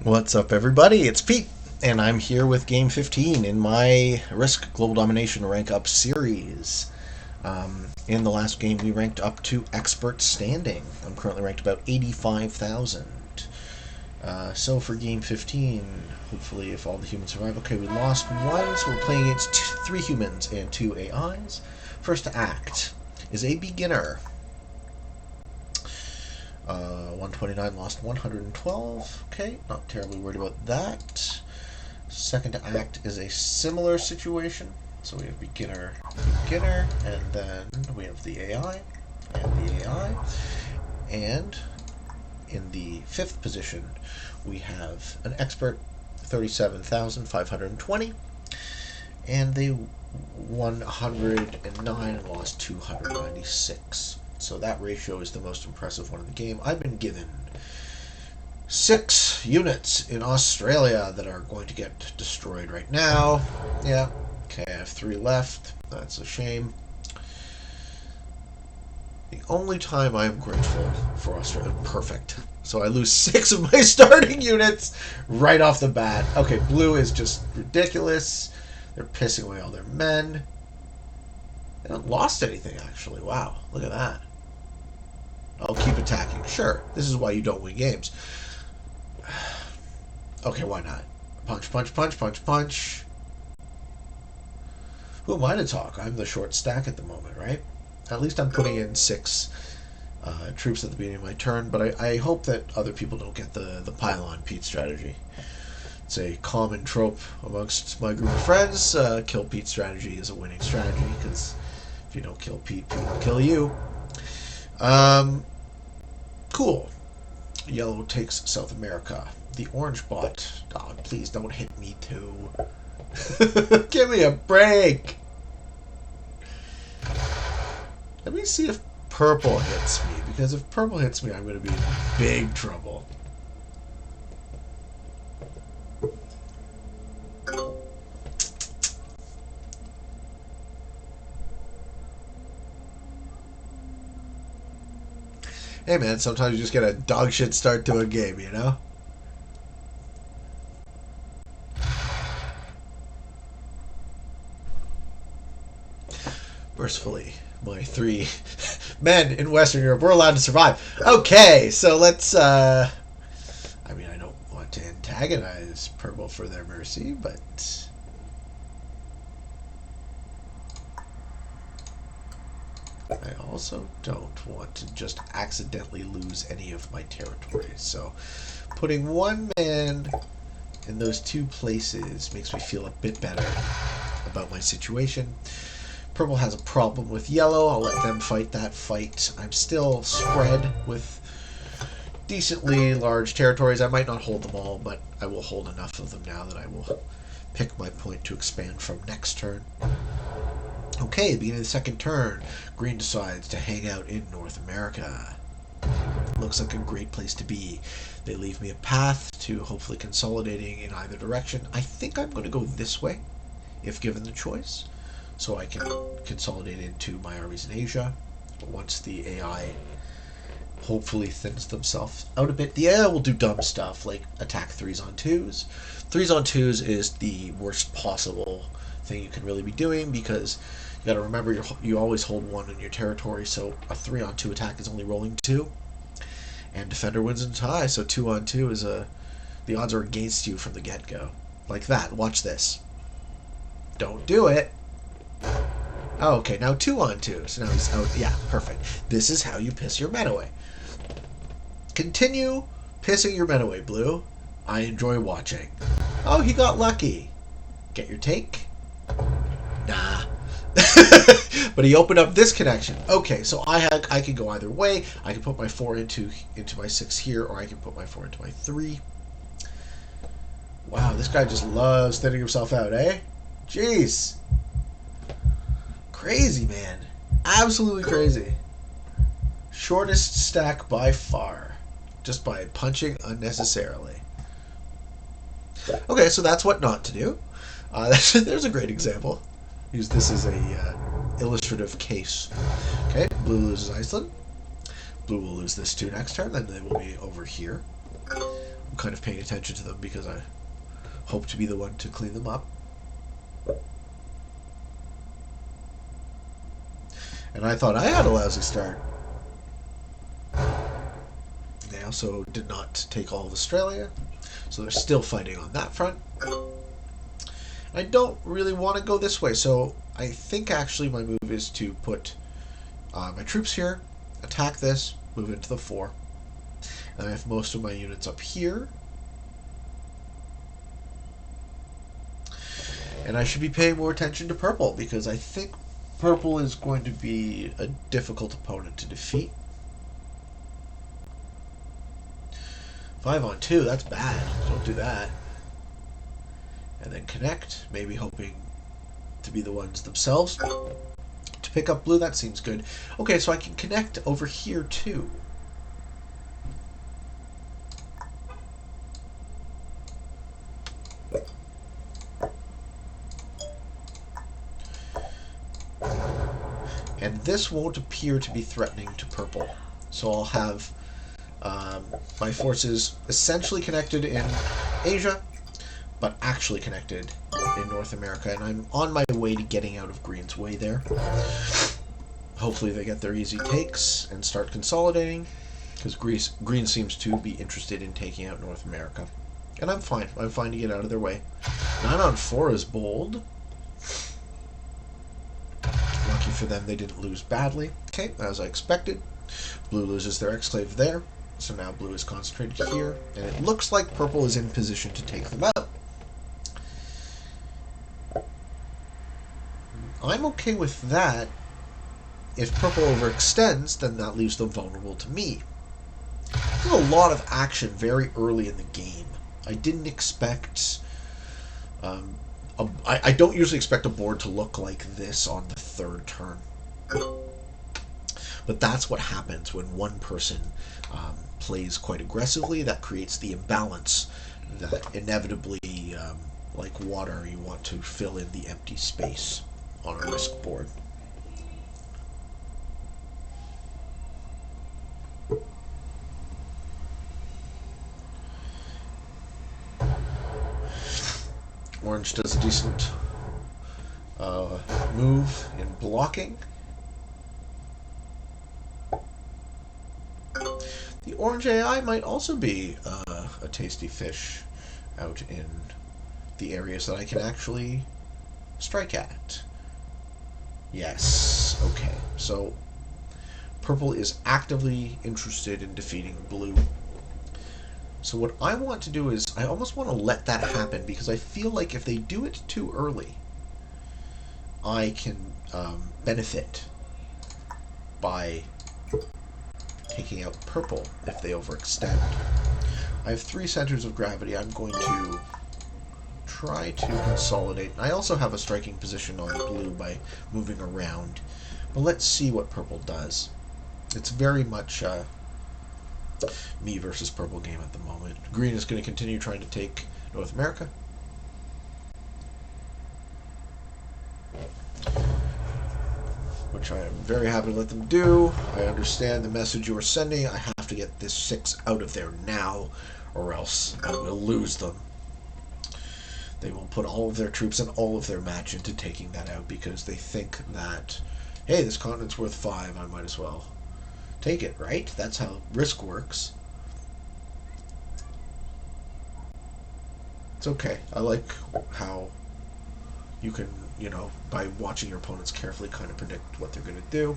What's up, everybody? It's Pete, and I'm here with Game 15 in my Risk Global Domination Rank Up series. In the last game, we ranked up to Expert Standing. I'm currently ranked about 85,000. So for Game 15, hopefully if all the humans survive. Okay, we lost one, so we're playing against three humans and two AIs. First to act is a beginner. 129, lost 112. Okay, not terribly worried about that. Second to act is a similar situation. So we have beginner, and then we have the AI, and the AI. And in the fifth position, we have an expert, 37,520. And they won 109 and lost 296. So that ratio is the most impressive one in the game. I've been given 6 units in Australia that are going to get destroyed right now. Yeah. Okay, I have 3 left. That's a shame. The only time I am grateful for Australia. Perfect. So I lose 6 of my starting units right off the bat. Okay, blue is just ridiculous. They're pissing away all their men. They haven't lost anything, actually. Wow, look at that. I'll keep attacking. Sure, this is why you don't win games. Okay, why not? Punch, punch, punch, punch, punch. Who am I to talk? I'm the short stack at the moment, right? At least I'm putting in 6 troops at the beginning of my turn, but I hope that other people don't get the pile-on Pete strategy. It's a common trope amongst my group of friends. Kill Pete strategy is a winning strategy, because if you don't kill Pete, Pete will kill you. Cool. Yellow takes South America. The orange bot. Oh, please don't hit me too. Give me a break. Let me see if purple hits me, because if purple hits me, I'm going to be in big trouble. Hey man, sometimes you just get a dog shit start to a game, you know? Mercifully, my 3 men in Western Europe were allowed to survive. Okay, so let's, I mean, I don't want to antagonize purple for their mercy, but I also don't want to just accidentally lose any of my territories. So putting 1 man in those 2 places makes me feel a bit better about my situation. Purple has a problem with yellow. I'll let them fight that fight. I'm still spread with decently large territories. I might not hold them all, but I will hold enough of them now that I will pick my point to expand from next turn. Okay, beginning of the second turn, green decides to hang out in North America. Looks like a great place to be. They leave me a path to hopefully consolidating in either direction. I think I'm going to go this way, if given the choice, so I can consolidate into my armies in Asia. But once the AI hopefully thins themselves out a bit, the AI will do dumb stuff, like attack 3s on 2s. 3s on 2s is the worst possible thing you can really be doing, because you got to remember you always hold 1 in your territory, so a 3 on 2 attack is only rolling 2, and defender wins in tie, so 2 on 2 is the odds are against you from the get-go, like that. Watch this. Don't do it. Oh, okay, now 2 on 2, so now he's out. Yeah, perfect. This is how you piss your men away. Continue pissing your men away, blue. I enjoy watching. Oh, he got lucky. Get your take? Nah. But he opened up this connection. Okay, so I can go either way. I can put my 4 into my 6 here, or I can put my 4 into my 3. Wow, this guy just loves thinning himself out, eh? Jeez. Crazy, man. Absolutely crazy. Shortest stack by far. Just by punching unnecessarily. Okay, so that's what not to do. There's a great example. Use this as a illustrative case. Okay, blue loses Iceland. Blue will lose this too next turn, then they will be over here. I'm kind of paying attention to them because I hope to be the one to clean them up. And I thought I had a lousy start. They also did not take all of Australia, so they're still fighting on that front. I don't really want to go this way, so I think actually my move is to put my troops here, attack this, move into the 4. And I have most of my units up here. And I should be paying more attention to purple, because I think purple is going to be a difficult opponent to defeat. 5 on 2, that's bad. Don't do that. And then connect, maybe hoping to be the ones themselves to pick up blue. That seems good. Okay, so I can connect over here too. And this won't appear to be threatening to purple. So I'll have my forces essentially connected in Asia, but actually connected in North America. And I'm on my way to getting out of Green's way there. Hopefully they get their easy takes and start consolidating, because Green seems to be interested in taking out North America. And I'm fine. I'm fine to get out of their way. 9 on 4 is bold. Lucky for them, they didn't lose badly. Okay, as I expected. Blue loses their exclave there. So now blue is concentrated here. And it looks like purple is in position to take them out. I'm okay with that. If purple overextends, then that leaves them vulnerable to me. There's a lot of action very early in the game. I didn't expect... I don't usually expect a board to look like this on the 3rd turn. But that's what happens when one person plays quite aggressively. That creates the imbalance that inevitably, like water, you want to fill in the empty space on a risk board. Orange does a decent move in blocking. The orange AI might also be a tasty fish out in the areas that I can actually strike at. Yes, okay. So purple is actively interested in defeating blue. So what I want to do is, I almost want to let that happen, because I feel like if they do it too early, I can benefit by taking out purple if they overextend. I have 3 centers of gravity. I'm going to try to consolidate. I also have a striking position on blue by moving around. But let's see what purple does. It's very much me versus purple game at the moment. Green is going to continue trying to take North America. Which I am very happy to let them do. I understand the message you are sending. I have to get this 6 out of there now, or else I will lose them. They will put all of their troops and all of their match into taking that out, because they think that, hey, this continent's worth 5, I might as well take it, right? That's how risk works. It's okay. I like how you can, you know, by watching your opponents carefully, kind of predict what they're going to do.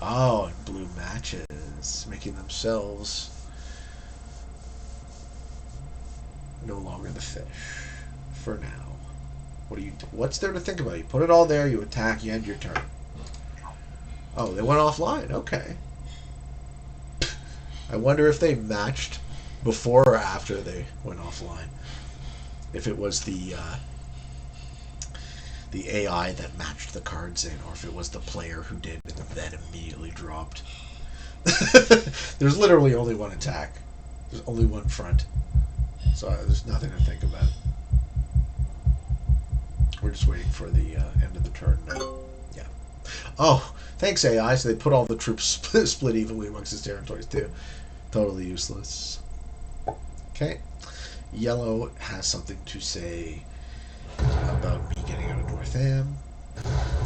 Oh, and blue matches, making themselves no longer the fish for now. What's there to think about? You put it all there, you attack, you end your turn. Oh, they went offline. Okay. I wonder if they matched before or after they went offline. If it was the AI that matched the cards in, or if it was the player who did and then immediately dropped. There's literally only one attack. There's only one front. So there's nothing to think about. We're just waiting for the end of the turn now. Yeah. Oh, thanks AI. So they put all the troops split evenly amongst his territories too. Totally useless. Okay. Yellow has something to say about me getting out of Northam.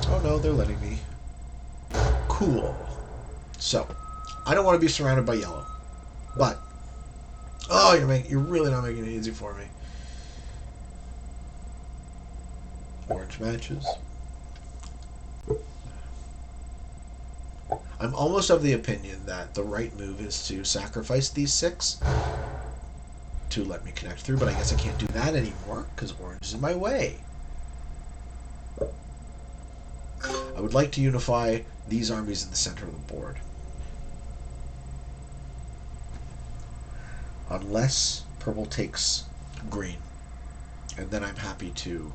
Oh no, they're letting me. Cool. So, I don't want to be surrounded by yellow. But, oh, you're really not making it easy for me. Orange matches. I'm almost of the opinion that the right move is to sacrifice these 6 to let me connect through, but I guess I can't do that anymore because orange is in my way. I would like to unify these armies in the center of the board. Unless purple takes green. And then I'm happy to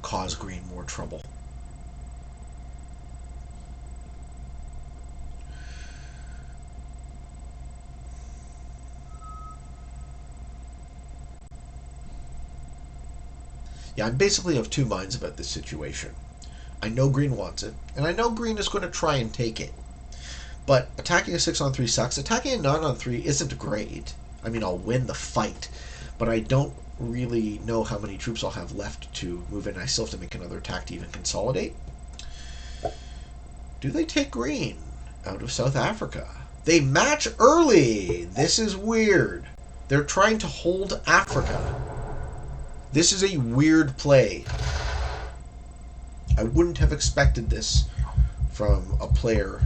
cause green more trouble. Yeah, I'm basically of two minds about this situation. I know green wants it, and I know green is going to try and take it. But attacking a 6-on-3 sucks. Attacking a 9-on-3 isn't great. I mean, I'll win the fight, but I don't really know how many troops I'll have left to move in. I still have to make another attack to even consolidate. Do they take green out of South Africa? They match early! This is weird. They're trying to hold Africa. This is a weird play. I wouldn't have expected this from a player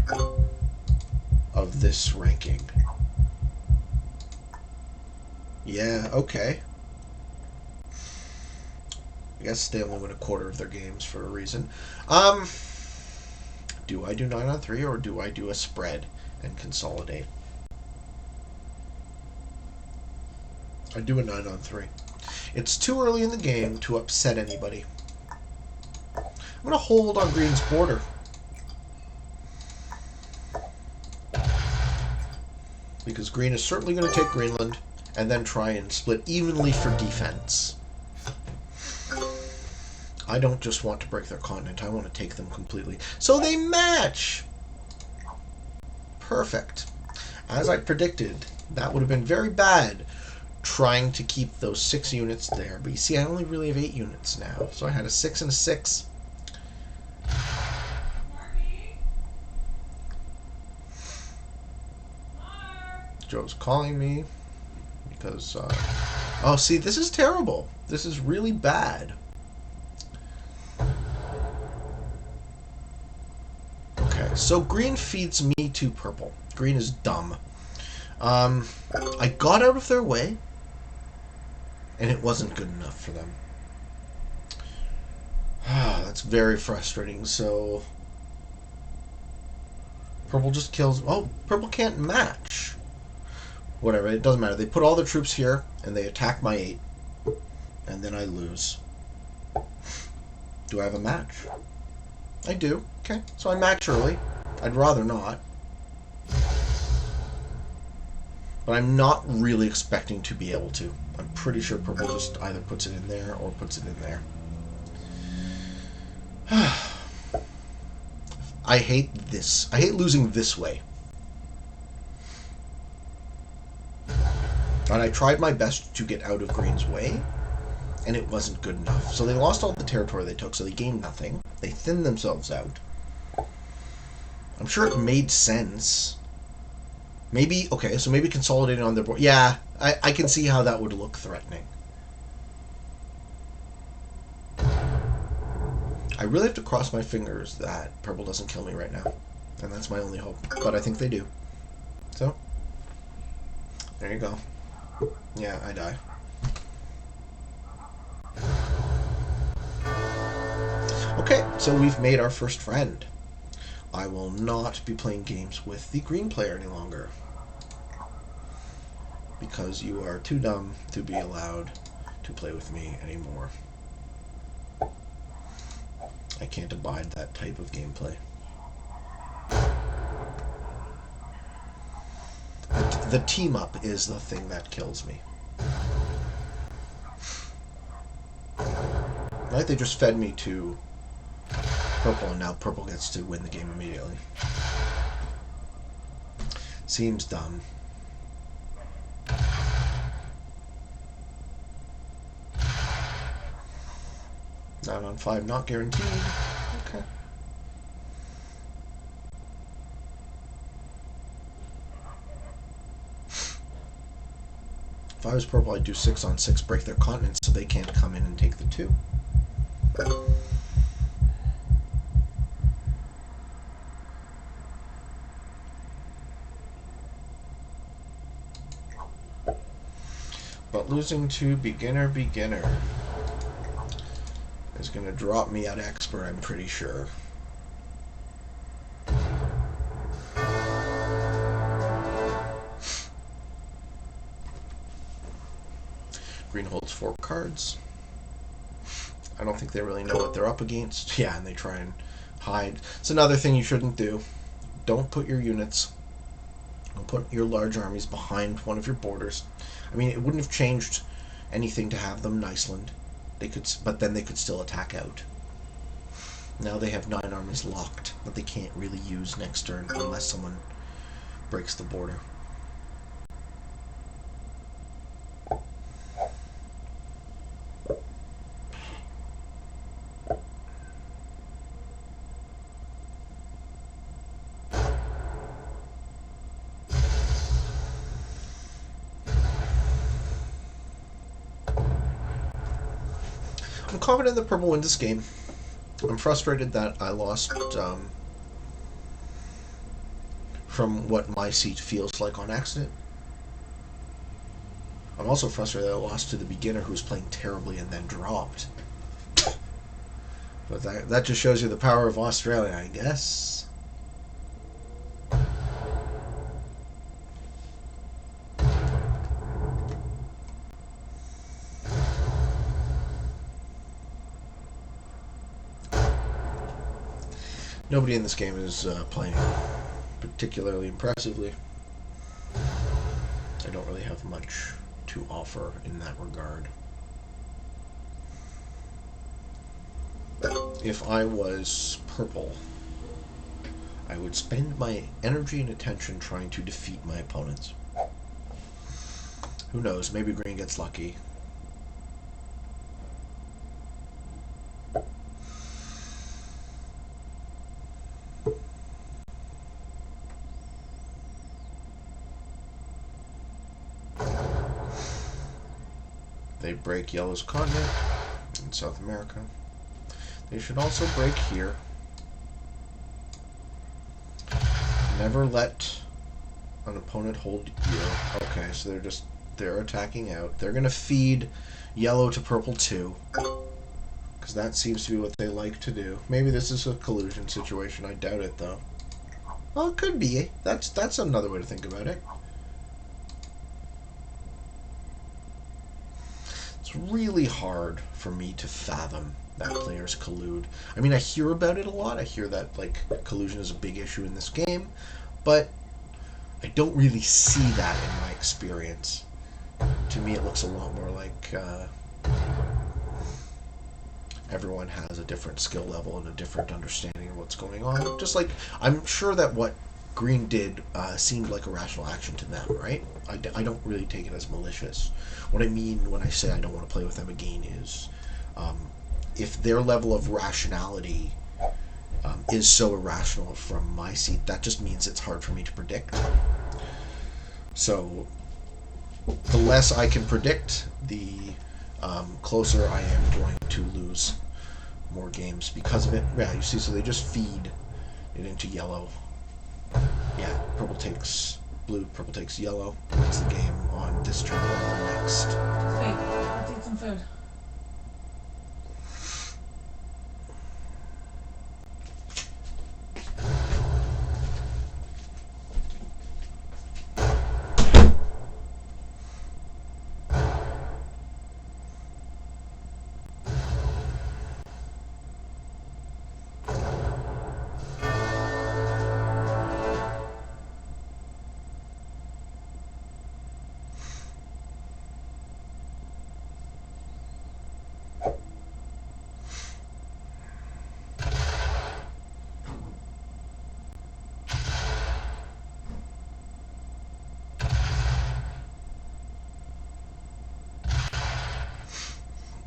of this ranking. Yeah, okay. I guess they only win a quarter of their games for a reason. Do I do 9-on-3 or do I do a spread and consolidate? I do a 9-on-3. It's too early in the game to upset anybody. I'm going to hold on green's border. Because green is certainly going to take Greenland and then try and split evenly for defense. I don't just want to break their continent, I want to take them completely. So they match! Perfect. As I predicted, that would have been very bad trying to keep those 6 units there. But you see, I only really have 8 units now. So I had a 6 and a 6. Joe's calling me because, oh, see, this is terrible. This is really bad. Okay, so green feeds me to purple. Green is dumb. I got out of their way, and it wasn't good enough for them. That's very frustrating. So purple just kills. Oh, purple can't match. Whatever, it doesn't matter. They put all their troops here, and they attack my 8. And then I lose. Do I have a match? I do. Okay, so I match early. I'd rather not. But I'm not really expecting to be able to. I'm pretty sure purple just either puts it in there or puts it in there. I hate this. I hate losing this way. And I tried my best to get out of green's way, and it wasn't good enough. So they lost all the territory they took, so they gained nothing. They thinned themselves out. I'm sure it made sense. Maybe, okay, so maybe consolidating on their board. Yeah, I can see how that would look threatening. I really have to cross my fingers that purple doesn't kill me right now. And that's my only hope. But I think they do. So, there you go. Yeah, I die. Okay, so we've made our first friend. I will not be playing games with the green player any longer. Because you are too dumb to be allowed to play with me anymore. I can't abide that type of gameplay. The team up is the thing that kills me. Right? They just fed me to purple, and now purple gets to win the game immediately. Seems dumb. 9 on 5, not guaranteed. Okay. If I was purple, I'd do 6 on 6, break their continent so they can't come in and take the 2. But losing to beginner is going to drop me at expert, I'm pretty sure. Green holds 4 cards. I don't think they really know what they're up against. Yeah, and they try and hide. It's another thing you shouldn't do. Don't put your units, don't put your large armies behind one of your borders. I mean, it wouldn't have changed anything to have them in Iceland. They could, but then they could still attack out. Now they have 9 armies locked that they can't really use next turn unless someone breaks the border. I'm confident that purple wins this game. I'm frustrated that I lost from what my seat feels like on accident. I'm also frustrated that I lost to the beginner who was playing terribly and then dropped. But that just shows you the power of Australia, I guess. Nobody in this game is playing particularly impressively. I don't really have much to offer in that regard. If I was purple, I would spend my energy and attention trying to defeat my opponents. Who knows, maybe green gets lucky. They break yellow's continent in South America. They should also break here. Never let an opponent hold you. Okay, so they're attacking out. They're gonna feed yellow to purple too, because that seems to be what they like to do. Maybe this is a collusion situation. I doubt it though. Well, it could be. That's another way to think about it. It's really hard for me to fathom that players collude. I mean, I hear about it a lot. I hear that like collusion is a big issue in this game, but I don't really see that in my experience. To me, it looks a lot more like everyone has a different skill level and a different understanding of what's going on. Just like, I'm sure that what green did seemed like a rational action to them, right? I don't really take it as malicious. What I mean when I say I don't want to play with them again is if their level of rationality is so irrational from my seat, that just means it's hard for me to predict. So the less I can predict, the closer I am going to lose more games because of it. Yeah, you see, so they just feed it into yellow. Yeah, purple takes blue, purple takes yellow, wins the game on this turn or the next. Hey, let's eat some food.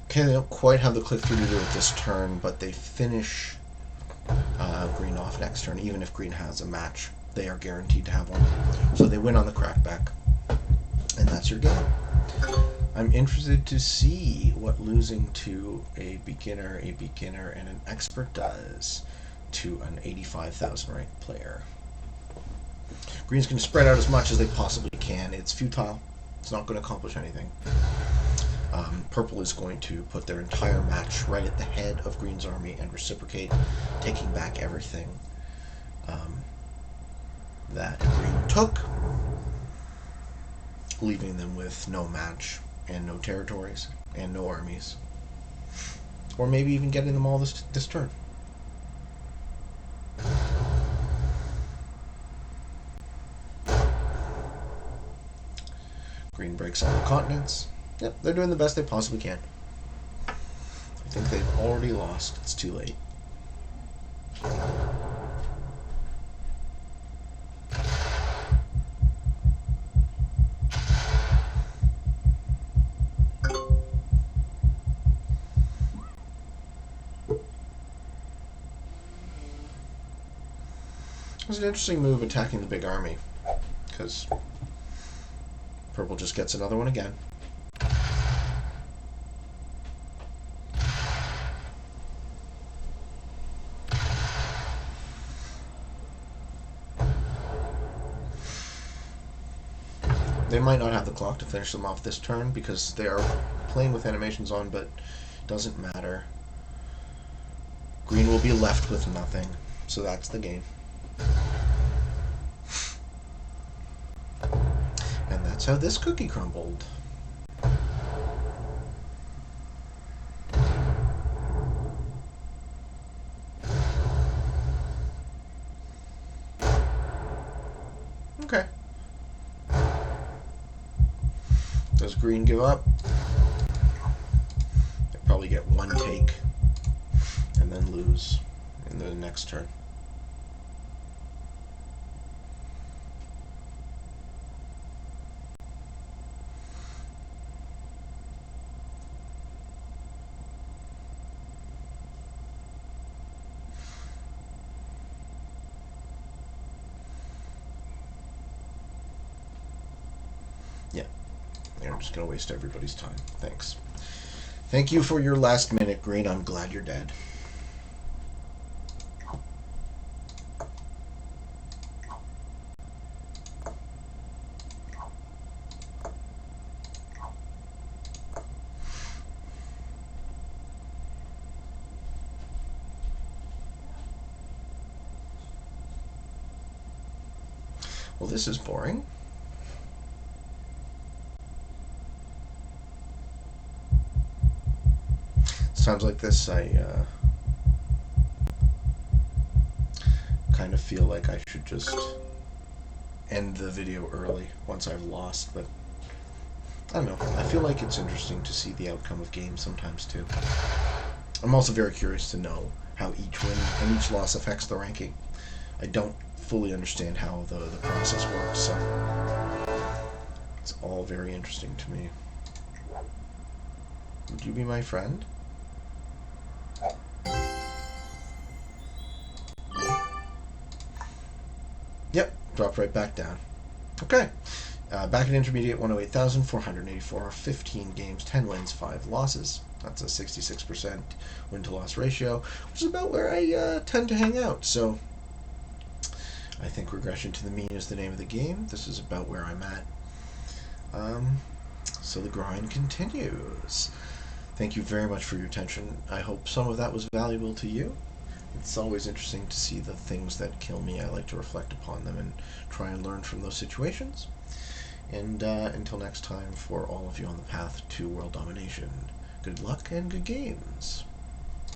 Okay, they don't quite have the click-through to do it this turn, but they finish green off next turn. Even if green has a match, they are guaranteed to have one. So they win on the crackback. And that's your game. I'm interested to see what losing to a beginner, and an expert does to an 85,000 ranked player. Green's going to spread out as much as they possibly can. It's futile. It's not going to accomplish anything. Purple is going to put their entire match right at the head of Green's army and reciprocate, taking back everything that Green took, leaving them with no match and no territories and no armies. Or maybe even getting them all this turn. Green breaks all the continents. Yep, they're doing the best they possibly can. I think they've already lost. It's too late. It was an interesting move attacking the big army, because Purple just gets another one again. They might not have the clock to finish them off this turn because they are playing with animations on, but it doesn't matter. Green will be left with nothing, so that's the game. And that's how this cookie crumbled. Okay. Does Green give up? They probably get one take and then lose in the next turn. Yeah. I'm just going to waste everybody's time. Thanks. Thank you for your last minute, Green. I'm glad you're dead. Well, this is boring. Times like this, I kind of feel like I should just end the video early once I've lost, but I don't know. I feel like it's interesting to see the outcome of games sometimes too. I'm also very curious to know how each win and each loss affects the ranking. I don't fully understand how the process works, so it's all very interesting to me. Would you be my friend? Yep, dropped right back down. Okay, back at intermediate, 108,484, 15 games, 10 wins, 5 losses. That's a 66% win-to-loss ratio, which is about where I tend to hang out. So I think regression to the mean is the name of the game. This is about where I'm at. So the grind continues. Thank you very much for your attention. I hope some of that was valuable to you. It's always interesting to see the things that kill me. I like to reflect upon them and try and learn from those situations. And until next time, for all of you on the path to world domination, good luck and good games.